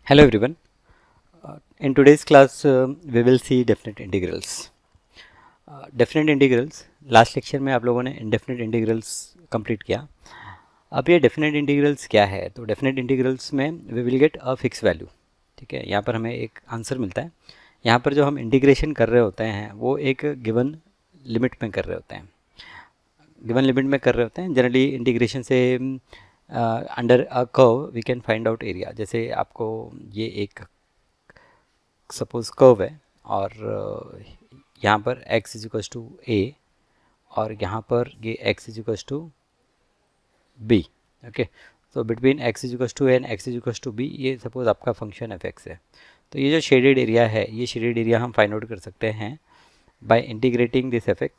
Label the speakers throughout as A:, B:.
A: Hello everyone. In today's class, we will see definite integrals. Definite integrals, last lecture में आप लोगों ने indefinite integrals complete किया. अब ये definite integrals क्या है? तो definite integrals में we will get a fixed value. ठीक है, यहाँ पर हमें एक आंसर मिलता है. यहाँ पर जो हम इंटीग्रेशन कर रहे होते हैं वो एक गिवन लिमिट में कर रहे होते हैं. गिवन लिमिट में कर रहे होते हैं. जनरली इंटीग्रेशन से under a curve we can find out area. जैसे आपको ये एक सपोज कर्व है और यहाँ पर x is equals to a और यहाँ पर ये x is equals to b. Okay, तो between x is equals to a and x is equals to b ये सपोज आपका फंक्शन f(x) है. तो ये जो शेडेड एरिया है, ये शेडेड एरिया हम फाइंड आउट कर सकते हैं by integrating this f(x)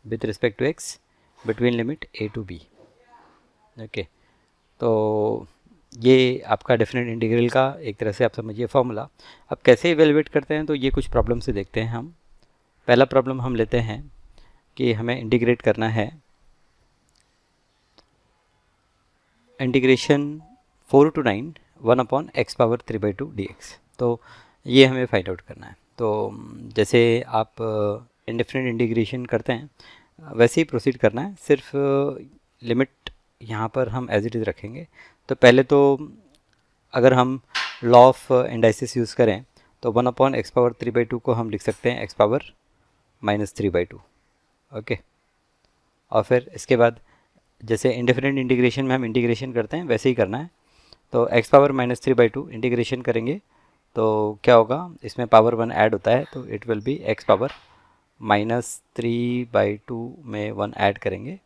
A: with respect to x between limit a to b. Okay, तो ये आपका डेफिनेट इंटीग्रल का एक तरह से आप समझिए फॉर्मूला. अब कैसे इवेलुएट करते हैं, तो ये कुछ प्रॉब्लम से देखते हैं हम. पहला प्रॉब्लम हम लेते हैं कि हमें इंटीग्रेट करना है इंटीग्रेशन 4 to 9 1/x⁻³ dx. तो ये हमें फाइंड आउट करना है. तो जैसे आप इंडेफिनिट इंटीग्रेशन करते हैं वैसे ही प्रोसीड करना है. सिर्फ लिमिट यहाँ पर हम एज इट इज़ रखेंगे. तो पहले तो अगर हम लॉ ऑफ इंडाइसिस यूज़ करें तो 1/x⁻³ को हम लिख सकते हैं x⁻³ ओके. और फिर इसके बाद जैसे इंडेफिनिट इंटीग्रेशन में हम इंटीग्रेशन करते हैं वैसे ही करना है. तो x⁻³ इंटीग्रेशन करेंगे तो क्या होगा, इसमें पावर 1 ऐड होता है तो इट विल बी x⁻³ में 1 ऐड करेंगे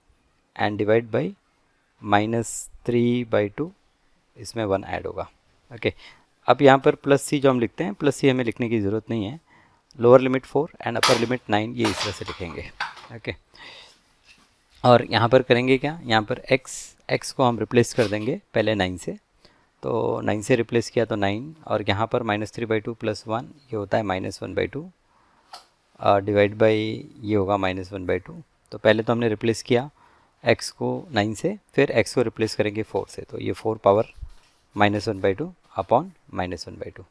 A: एंड डिवाइड बाई -3/2 इसमें 1 ऐड होगा. ओके, अब यहाँ पर प्लस सी जो हम लिखते हैं, प्लस सी हमें लिखने की ज़रूरत नहीं है. Lower limit 4 and upper limit 9 ये इस तरह से लिखेंगे. ओके, और यहाँ पर करेंगे क्या, यहाँ पर x को हम रिप्लेस कर देंगे पहले 9 से. तो 9 से रिप्लेस किया तो 9 और यहाँ पर -3/2 + 1 ये होता है -1/2 डिवाइड बाई ये होगा -1/2. तो पहले तो हमने रिप्लेस किया x को 9 से, फिर x को रिप्लेस करेंगे 4 से. तो ये 4 पावर -1/2 अपॉन -1/2.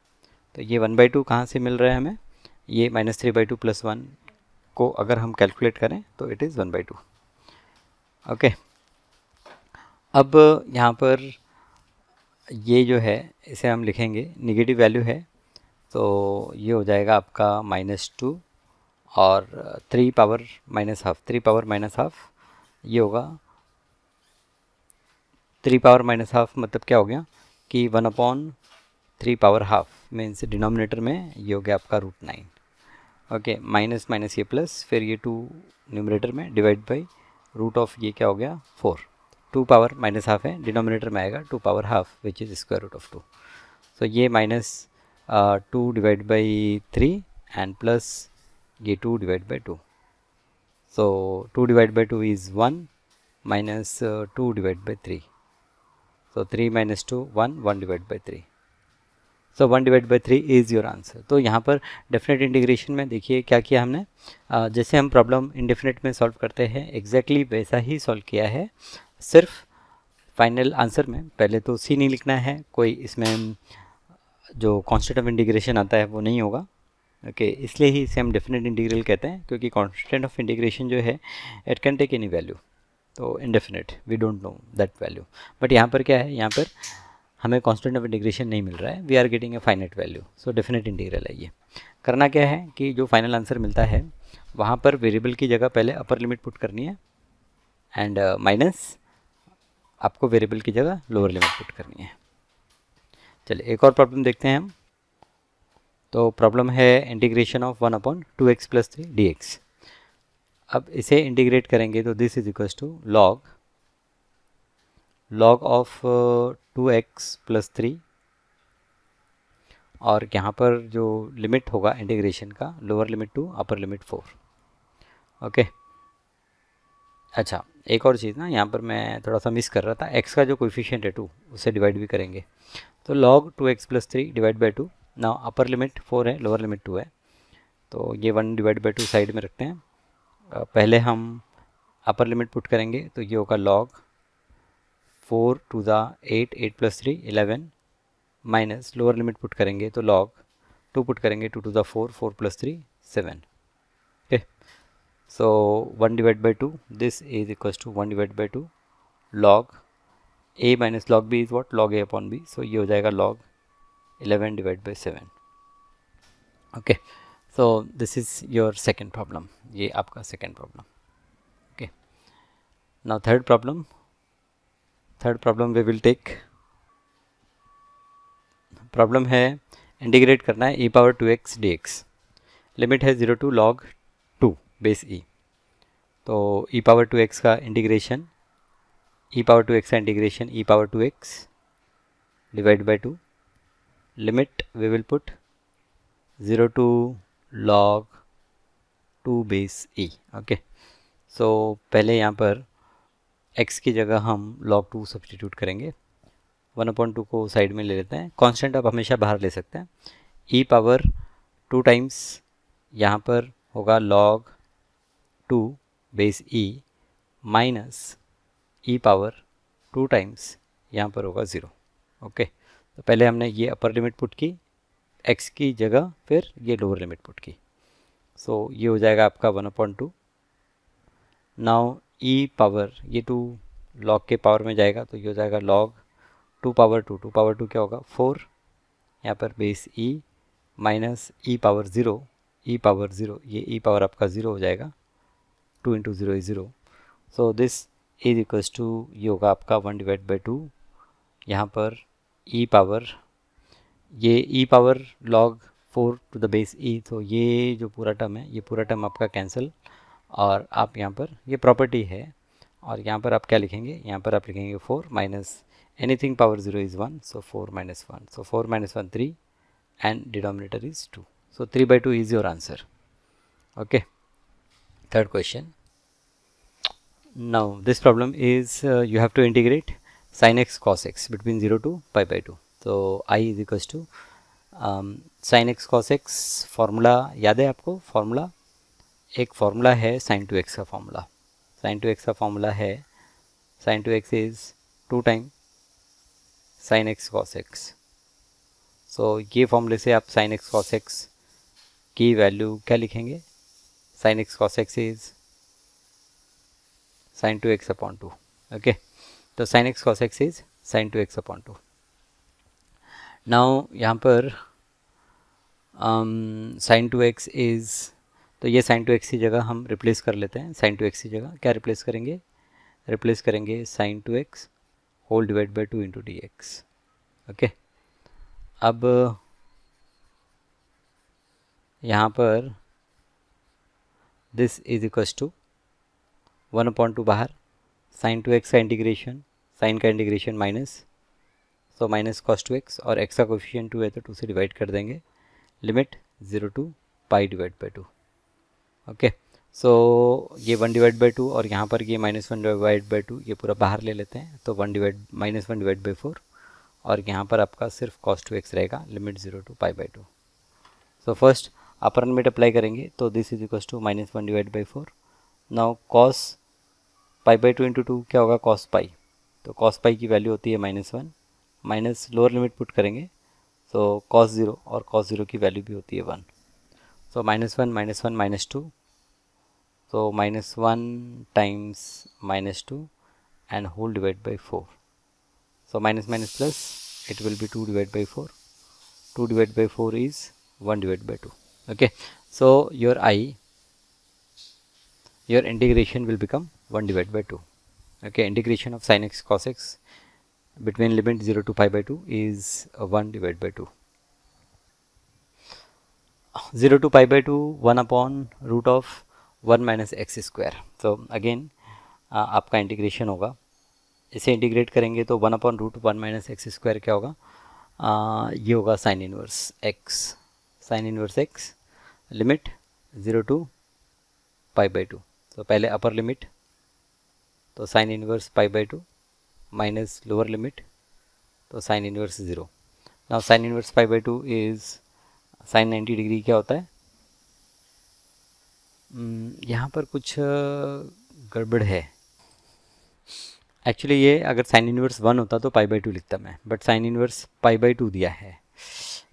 A: तो ये 1/2 कहाँ से मिल रहा है हमें, ये -3/2 + 1 को अगर हम कैलकुलेट करें तो इट इज़ 1/2. ओके, अब यहाँ पर ये जो है इसे हम लिखेंगे निगेटिव वैल्यू है तो ये हो जाएगा आपका -2 और 3 पावर -½ ये होगा 3 पावर -½ मतलब क्या हो गया कि 1/3 पावर हाफ मीन्स डिनोमिनेटर में ये हो गया आपका √9. ओके, माइनस माइनस ये प्लस, फिर ये 2 न्यूमरेटर में डिवाइड बाई रूट ऑफ ये क्या हो गया 4. 2 पावर -½ है, डिनोमिनेटर में आएगा 2 पावर हाफ विच इज़ √2. सो ये -2 डिवाइड बाई 3 एंड प्लस ये 2 divide by 2. So 2 divided by 2 is 1 minus 2 divided by 3. So 3 minus 2 1 divided by 3. So 1 divided by 3 is your answer. तो यहाँ पर डेफिनेट इंटीग्रेशन में देखिए क्या किया हमने, जैसे हम प्रॉब्लम इंडेफिनेट में सॉल्व करते हैं एग्जैक्टली वैसा ही सॉल्व किया है. सिर्फ फाइनल आंसर में पहले तो सी नहीं लिखना है, कोई इसमें जो कॉन्स्टेंट ऑफ इंटीग्रेशन आता है वो नहीं होगा. ओके, इसलिए ही इसे हम डेफिनेट इंटीग्रल कहते हैं क्योंकि कांस्टेंट ऑफ इंटीग्रेशन जो है it can take any value. तो indefinite we don't know that value. But यहाँ पर क्या है, यहाँ पर हमें कांस्टेंट ऑफ इंटीग्रेशन नहीं मिल रहा है, we are getting a finite value. So definite integral है ये. करना क्या है कि जो फाइनल आंसर मिलता है वहाँ पर वेरिएबल की जगह पहले अपर लिमिट पुट करनी है एंड माइनस आपको वेरिएबल की जगह लोअर लिमिट पुट करनी है. चलिए एक और प्रॉब्लम देखते हैं हम. तो प्रॉब्लम है इंटीग्रेशन ऑफ 1/2x + 3 dx. अब इसे इंटीग्रेट करेंगे तो this is equals to log of 2x + 3 और यहाँ पर जो लिमिट होगा इंटीग्रेशन का lower limit 2 upper limit 4. Okay, अच्छा एक और चीज़ ना, यहाँ पर मैं थोड़ा सा मिस कर रहा था, x का जो कोएफिशिएंट है 2 उससे डिवाइड भी करेंगे. तो log 2x + 3 डिवाइड बाई 2. ना अपर लिमिट 4 है, लोअर लिमिट 2 है, तो ये 1 डिवाइड बाई 2 साइड में रखते हैं. पहले हम अपर लिमिट पुट करेंगे तो ये होगा log 4 × 8 8 + 3 11 minus lower limit put करेंगे तो लॉग 2 पुट करेंगे, 2 to the 4, 4 plus 3 7. Okay, so 1 divide by 2, this is equals to 1 divide by 2 log a minus log b is what, log a upon b. So ये हो जाएगा log 11 divide by 7. Okay, so this is your second problem. ये आपका second problem. Okay, now third problem we will take. Problem है integrate करना है e power 2x dx. Limit है 0 to log 2 base e. तो e पावर 2x का integration, e power 2x का integration e power 2x divide by 2. Limit we will put 0 to log 2 base e. Okay, so पहले यहाँ पर x की जगह हम log 2 सब्सटीट्यूट करेंगे. 1/2 को साइड में ले लेते हैं. कांस्टेंट आप हमेशा बाहर ले सकते हैं. e पावर 2 टाइम्स यहाँ पर होगा log 2 base e minus e power 2 times यहाँ पर होगा 0. ओके, तो पहले हमने ये अपर लिमिट पुट की x की जगह, फिर ये लोअर लिमिट पुट की. सो ये हो जाएगा आपका 1/2. नाउ e पावर, ये 2 log के पावर में जाएगा तो ये हो जाएगा log 2 पावर 2. 2 पावर 2 क्या होगा 4, यहाँ पर base e minus e power 0. e power 0, ये e पावर आपका 0 हो जाएगा. 2 into 0 is 0. So this is equals to, ये होगा आपका 1 डिवाइड बाई 2. यहाँ पर e पावर, ये e power log 4 to the base e. तो ये जो पूरा टर्म है, ये पूरा टर्म आपका कैंसिल. और आप यहाँ पर, ये प्रॉपर्टी है, और यहाँ पर आप क्या लिखेंगे, यहाँ पर आप लिखेंगे 4 minus anything power 0 is 1, so 4 minus 1, so 4 minus 1 3, and denominator is 2, so 3/2 is your answer. Okay, third question. Now this problem is you have to integrate sin x cos x between 0 to pi by 2. so I is equals to sin x cos x. Formula याद है आपको? Formula, एक formula है sin 2x का formula. sin 2x का formula है, sin 2x is 2 time sin x cos x. सो ये फॉर्मूले से आप sin x cos x की वैल्यू क्या लिखेंगे? sin x cos x is sin 2x upon 2. Okay, तो sin x cos x is sin 2x upon 2. Now यहाँ पर sin 2x इज, तो ये sin 2x की जगह हम रिप्लेस कर लेते हैं. sin 2x की जगह क्या रिप्लेस करेंगे? रिप्लेस करेंगे sin 2x whole divide by 2 into d x. Okay, अब यहाँ पर दिस इज इक्वल्स टू 1/2 बाहर, sin 2x का इंटीग्रेशन, साइन का integration minus, so minus cos 2x, और x का कोफिशिएंट 2 है तो 2 से डिवाइड कर देंगे. Limit 0 to pi divide by 2. Okay, so ये 1 डिवाइड बाई 2, और यहाँ पर ये -1 डिवाइड बाई 2, ये पूरा बाहर ले लेते हैं. तो -1 डिवाइड बाई 4, और यहाँ पर आपका सिर्फ cos 2x रहेगा. Limit 0 to pi by 2. So first upper limit apply करेंगे तो this is equals to -1 divide by 4. Now cos pi by 2 into 2 क्या होगा? cos पाई. तो cos पाई की वैल्यू होती है -1, माइनस लोअर लिमिट पुट करेंगे, सो cos 0, और cos 0 की वैल्यू भी होती है 1. सो -1 -2, so -1 times -2 and whole divide by 4. So minus plus, it will be 2 divided by 4. 2 divided by 4 is 1 divided by 2. Okay, so your integration will become 1 divided by 2. Okay, integration of sin x cos x between limit 0 to pi by 2 is 1 divided by 2. 0 to pi by 2, 1 upon root of 1 minus x square. So again आपका integration होगा, इसे integrate करेंगे तो 1 upon root 1 minus x square क्या होगा? ये होगा sine inverse x. Limit 0 to pi by 2. तो पहले अपर लिमिट, तो sine inverse pi by 2 minus lower limit, तो sine inverse 0. Now sine inverse pi by 2 is sine 90 degree क्या होता है? यहाँ पर कुछ गड़बड़ है. एक्चुअली ये अगर साइन इनवर्स 1 होता तो π/2 लिखता मैं, बट साइन इनवर्स π/2 दिया है।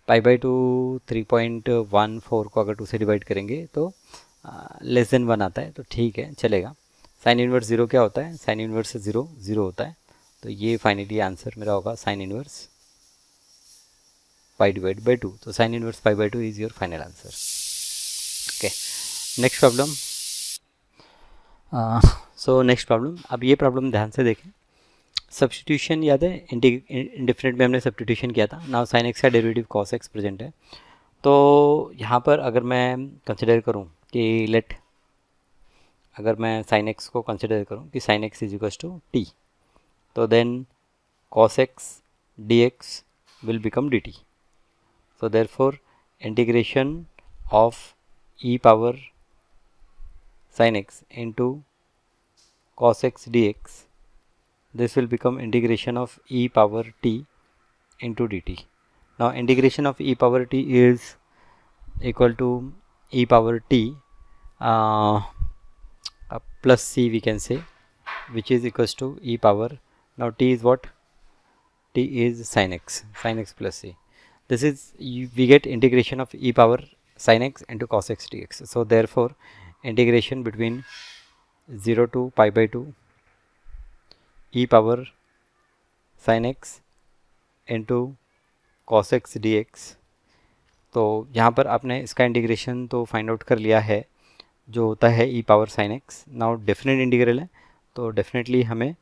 A: π/2 3.14 को अगर 2 से डिवाइड करेंगे तो लेस देन 1 आता है, तो ठीक है चलेगा। साइन इनवर्स 0 क्या होता है? साइन इनवर्स 0 0 होता है, तो ये फाइनली आंसर मेरा होगा साइन इनवर्स π/2। तो sine inverse π/2 is your final answer. Okay, next problem. So next problem, अब ये प्रॉब्लम ध्यान से देखें। सब्स्टिट्यूशन याद है, इंडिफरेंट में हमने सब्स्टिट्यूशन किया था। नाउ साइन एक्स का डेरिवेटिव कॉस एक्स प्रेजेंट है, तो यहाँ पर अगर मैं कंसिडर करूँ कि अगर मैं साइन एक्स को कंसिडर करूँ कि sine x is equals to t, तो then cos x d x will become d t. So therefore integration of e power sin x into cos x dx, this will become integration of e power t into dt. Now integration of e power t is equal to e power t plus c we can say, which is equals to e power, now t is what? T is sin x plus c. This is we get integration of e power sin x into cos x dx. So therefore integration between 0 to π/2 e power sin x into cos x dx। तो यहाँ पर आपने इसका integration तो find out कर लिया है, जो होता है e power sin x। Now definite integral है, तो डेफिनेटली हमें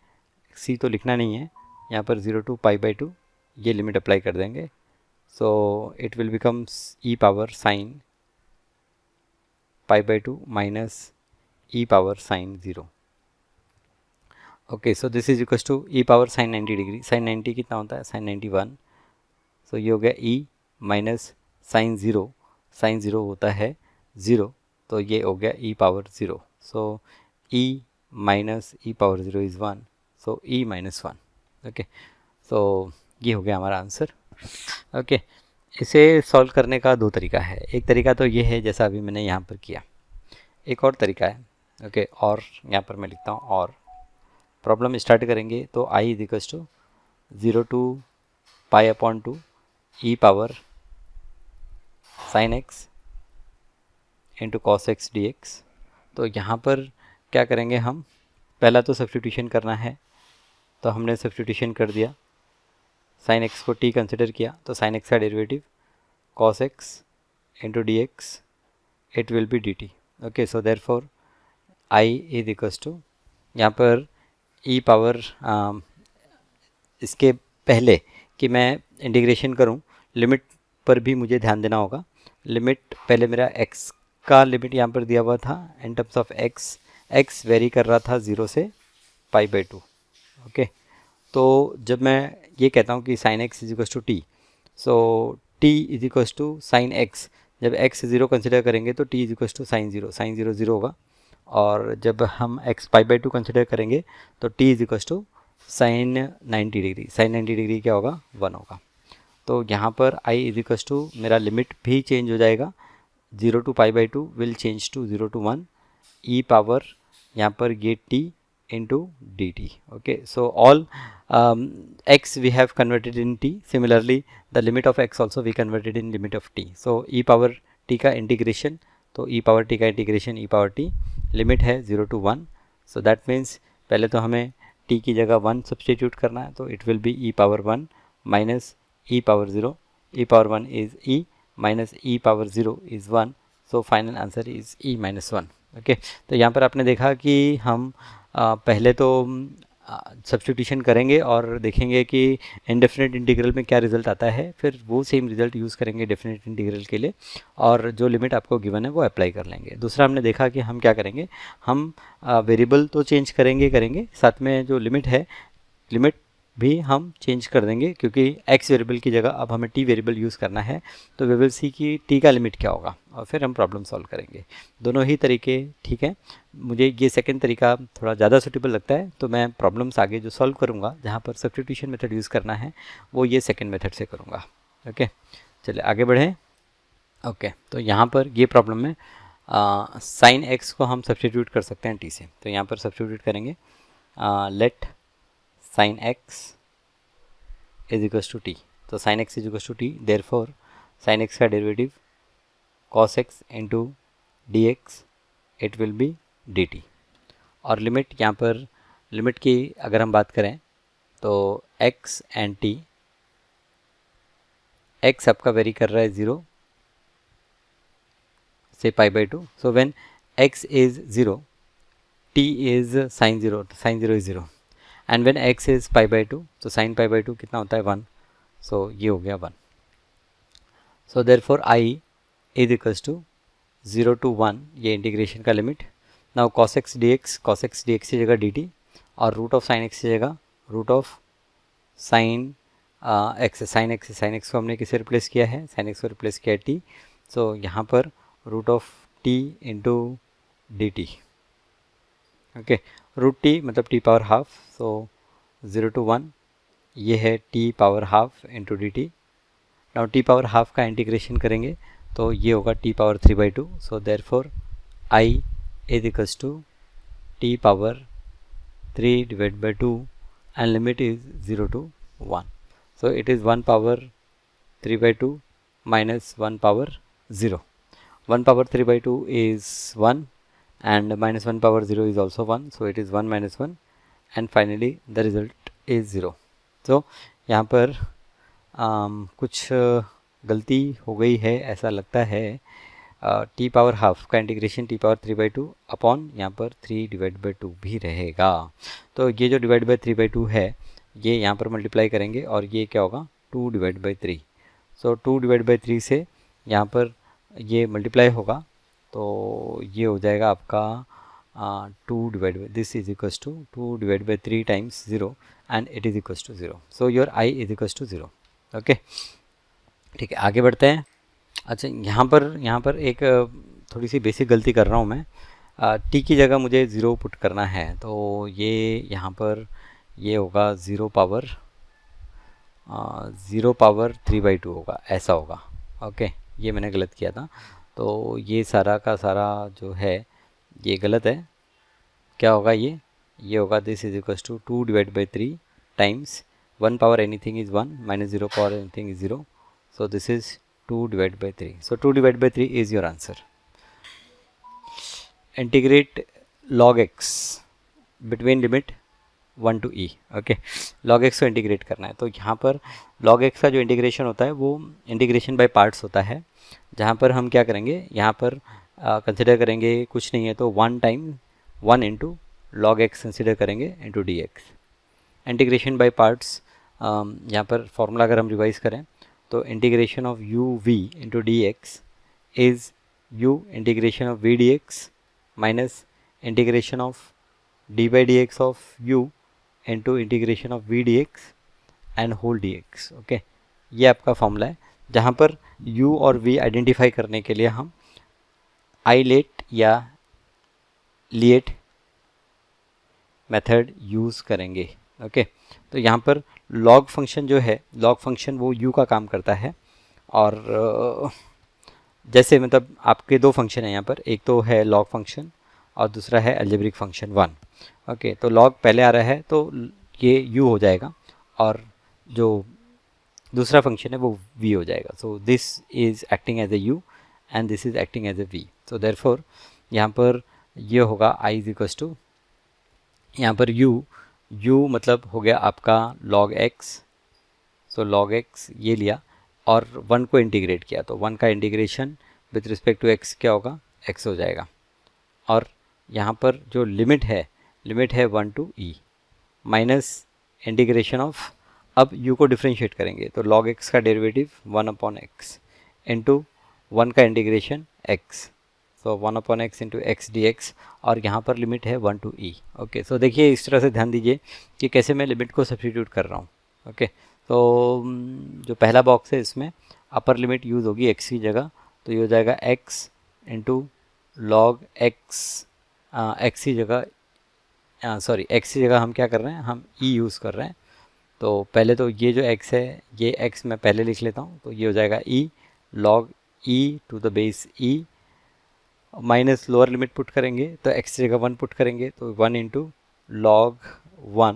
A: c तो लिखना नहीं है, यहाँ पर 0 to π/2 ये लिमिट अप्लाई कर देंगे। So it will becomes e power sin π/2 minus e power sin 0। Okay, so this is equals to e power sin 90 degree. sin 90 कितना होता है? sin 91। सो ये हो गया e माइनस sin 0। sin 0 होता है 0, तो ये हो गया e power 0। So e minus e power 0 is 1, so e minus 1। Okay, so ये हो गया हमारा आंसर। ओके, इसे सॉल्व करने का दो तरीका है। एक तरीका तो ये है जैसा अभी मैंने यहाँ पर किया, एक और तरीका है। ओके, और यहाँ पर मैं लिखता हूँ, और प्रॉब्लम स्टार्ट करेंगे तो i is equals to 0 to π/2 e power sin x into cos x d x. तो यहाँ पर क्या करेंगे हम? पहला तो सब्स्टिट्यूशन करना है, तो हमने सब्स्टिट्यूशन कर दिया। sin x को t कंसिडर किया, तो sin x का derivative cos x into d x, it will be d t. Okay, so therefore i is equals to, यहाँ पर e पावर इसके पहले कि मैं इंटीग्रेशन करूँ, लिमिट पर भी मुझे ध्यान देना होगा। लिमिट पहले मेरा x का लिमिट यहाँ पर दिया हुआ था in terms of x very कर रहा था 0 से π/2। ओके, तो जब मैं ये कहता हूँ कि sin x is equals to t, so t is equals to sin x, जब x 0 कंसिडर करेंगे तो t is equals to sin 0, sin 0 0 होगा। और जब हम x π/2 कंसिडर करेंगे तो t is equals to sin 90 degree. sin 90 degree क्या होगा? 1 होगा। तो यहाँ पर i इज इक्वल्स टू, मेरा लिमिट भी चेंज हो जाएगा, 0 to π/2 will change to 0 to 1 e power, यहाँ पर ये t into dt. Okay, so all x we have converted in t, similarly the limit of x also we converted in limit of t. So e power t का integration, तो e power t का integration e power t, limit है 0 to 1। So that means पहले तो हमें t की जगह 1 substitute करना है, तो it will B e power 1 minus e power 0, e power 1 is e minus e power 0 is 1, so final answer is e minus 1। Okay, तो यहाँ पर आपने देखा कि हम पहले तो सब्स्टिट्यूशन करेंगे और देखेंगे कि इनडेफिनेट इंटीग्रल में क्या रिज़ल्ट आता है, फिर वो सेम रिज़ल्ट यूज़ करेंगे डेफिनेट इंटीग्रल के लिए, और जो लिमिट आपको गिवन है वो अप्लाई कर लेंगे। दूसरा हमने देखा कि हम क्या करेंगे, हम वेरिएबल तो चेंज करेंगे, साथ में जो लिमिट है, लिमिट भी हम चेंज कर देंगे, क्योंकि x वेरिएबल की जगह अब हमें t वेरिएबल यूज़ करना है। तो वी विल सी कि t का लिमिट क्या होगा, और फिर हम प्रॉब्लम सॉल्व करेंगे। दोनों ही तरीके ठीक है। मुझे ये सेकंड तरीका थोड़ा ज़्यादा सूटेबल लगता है, तो मैं प्रॉब्लम्स आगे जो सॉल्व करूँगा जहाँ पर सब्स्टिट्यूशन मेथड यूज़ करना है, वो ये सेकेंड मेथड से करूँगा। ओके, चलिए आगे बढ़ें। ओके, तो यहाँ पर ये प्रॉब्लम में साइन x को हम सब्स्टिट्यूट कर सकते हैं t से, तो यहाँ पर सब्स्टिट्यूट करेंगे। Let sine x is equals to t. तो sine x is equals to t, therefore sine x का derivative cos x into d x it will be d t. और लिमिट, यहाँ पर लिमिट की अगर हम बात करें तो x एंड t, x आपका वेरी कर रहा है 0 से pi by 2, so when x is 0 t is sine 0, sine 0 is 0, and when x is pi by 2 तो साइन पाई बाई 2 कितना होता है 1, सो ये हो गया 1। So therefore i is equals to 0 to 1, ये इंटीग्रेशन का limit. Now cos x dx की जगह dt, और रूट ऑफ साइन एक्स की जगह root of sine x, sine x को हमने किसे रिप्लेस किया है, साइन एक्स को रिप्लेस किया है टी, सो यहाँ पर root of t into d t. Okay, root t मतलब t power half, so 0 to 1 ये है t power half into d t. Now t power half का इंटीग्रेशन करेंगे तो ये होगा t power 3/2, so therefore I is equals to t power 3/2 and limit is 0 to 1. So it is 1 power 3/2 minus 1 power 0. 1 power 3/2 is 1 and minus 1 power 0 is also 1. So it is 1 minus 1 and finally the result is 0. So यहाँ पर कुछ गलती हो गई है ऐसा लगता है। टी पावर हाफ का इंटीग्रेशन टी पावर 3/2 अपॉन यहाँ पर 3/2 भी रहेगा। तो ये जो डिवाइड बाई 3/2 है ये यहाँ पर मल्टीप्लाई करेंगे और ये क्या होगा 2/3। सो 2/3 से यहाँ पर ये मल्टीप्लाई होगा तो ये हो जाएगा आपका 2 this is equals to 2/3 times 0 and it is equals to 0। So your I is equals to 0। Okay, ठीक है, आगे बढ़ते हैं। अच्छा, यहाँ पर एक थोड़ी सी बेसिक गलती कर रहा हूँ मैं। टी की जगह मुझे 0 पुट करना है, तो ये यहाँ पर ये होगा 0 पावर 3/2 होगा, ऐसा होगा। ओके, ये मैंने गलत किया था, तो ये सारा का सारा जो है ये गलत है। क्या होगा ये होगा this is equals to 2/3 times 1 power anything is 1 minus 0 power anything is 0, so this is 2/3. So 2/3 is your answer. Integrate log x between limit 1 to e. Okay, log x को इंटीग्रेट करना है, तो यहाँ पर log x का जो integration होता है वो इंटीग्रेशन बाय पार्ट्स होता है, जहाँ पर हम क्या करेंगे, यहाँ पर कंसिडर करेंगे कुछ नहीं है तो 1 time 1 into log x consider करेंगे into d x. Integration by parts, यहाँ पर फॉर्मूला अगर हम रिवाइज करें तो integration of u v into d x is u integration of v d x minus integration of d by d x of u into integration of v d x and whole d x. Okay, ये आपका formula है, जहाँ पर u और v identify करने के लिए हम आइलेट या लिएट मेथड यूज़ करेंगे। ओके, तो यहाँ पर लॉग फंक्शन जो है, लॉग फंक्शन वो u का काम करता है, और जैसे मतलब आपके दो फंक्शन हैं यहाँ पर, एक तो है लॉग फंक्शन और दूसरा है अलजेब्रिक फंक्शन 1। ओके, तो लॉग पहले आ रहा है तो ये u हो जाएगा और जो दूसरा फंक्शन है वो v हो जाएगा। So this is acting as a u and this is acting as a v। So therefore यहाँ पर ये होगा i इज इक्वल्स टू, यहाँ पर u मतलब हो गया आपका log x, सो log x ये लिया और 1 को इंटीग्रेट किया, तो 1 का integration with respect to x क्या होगा, x हो जाएगा। और यहाँ पर जो लिमिट है 1 to e minus integration of, अब u को डिफ्रेंशिएट करेंगे तो log x का डेरिवेटिव 1/x इंटू 1 का इंटीग्रेशन x, सो 1/x इंटू x dx, और यहाँ पर लिमिट है 1 टू e। ओके, सो देखिए इस तरह से ध्यान दीजिए कि कैसे मैं लिमिट को सब्स्टिट्यूट कर रहा हूँ। ओके, तो जो पहला बॉक्स है इसमें अपर लिमिट यूज़ होगी x की जगह, तो ये हो जाएगा x into log x, x की जगह x की जगह हम क्या कर रहे हैं, हम e यूज़ कर रहे हैं। तो पहले तो ये जो x है ये x मैं पहले लिख लेता हूँ, तो ये हो जाएगा e log e to the base e minus lower limit put करेंगे तो x की जगह 1 पुट करेंगे तो 1 इंटू लॉग 1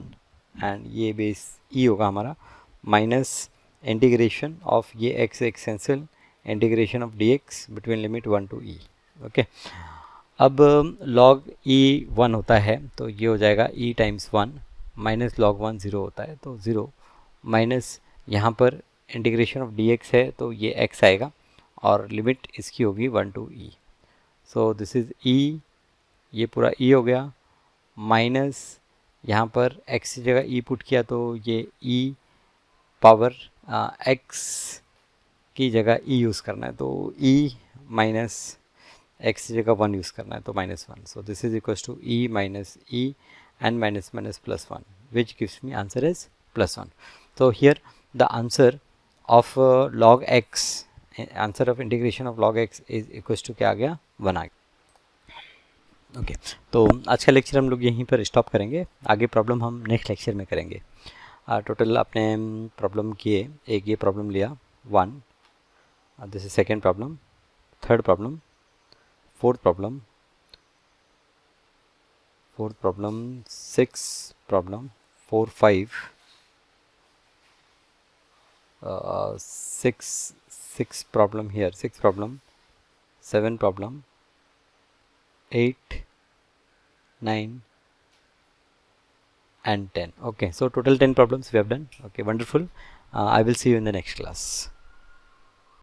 A: एंड ये बेस ई होगा हमारा, माइनस इंटीग्रेशन ऑफ ये x x cancel, integration of D x between limit 1 to e। Okay, अब log e 1 होता है तो ये हो जाएगा e टाइम्स 1 माइनस log 1 0 होता है तो 0 माइनस यहाँ पर इंटीग्रेशन ऑफ डी एक्स है तो ये x आएगा और लिमिट इसकी होगी 1 to e। So this is e, ये पूरा e हो गया, माइनस यहाँ पर x की जगह e पुट किया तो ये e पावर x की जगह e यूज़ करना है तो e माइनस x की जगह 1 यूज़ करना है तो -1। So this is equals to e minus e and minus minus plus 1, which gives me answer is +1. So here the answer of log x, answer of integration of log x is equals to क्या आ गया, 1 आ गया। Okay, तो आज का lecture हम लोग यहीं पर स्टॉप करेंगे, आगे प्रॉब्लम हम नेक्स्ट लेक्चर में करेंगे। टोटल आपने प्रॉब्लम किए, एक ये प्रॉब्लम लिया 1, this is second problem, third problem, fourth problem, fourth problem, sixth problem, 4 5, six problem here, sixth problem, 7 problem, 8 9 and 10. Okay, so total 10 problems we have done. Okay, wonderful. I will see you in the next class.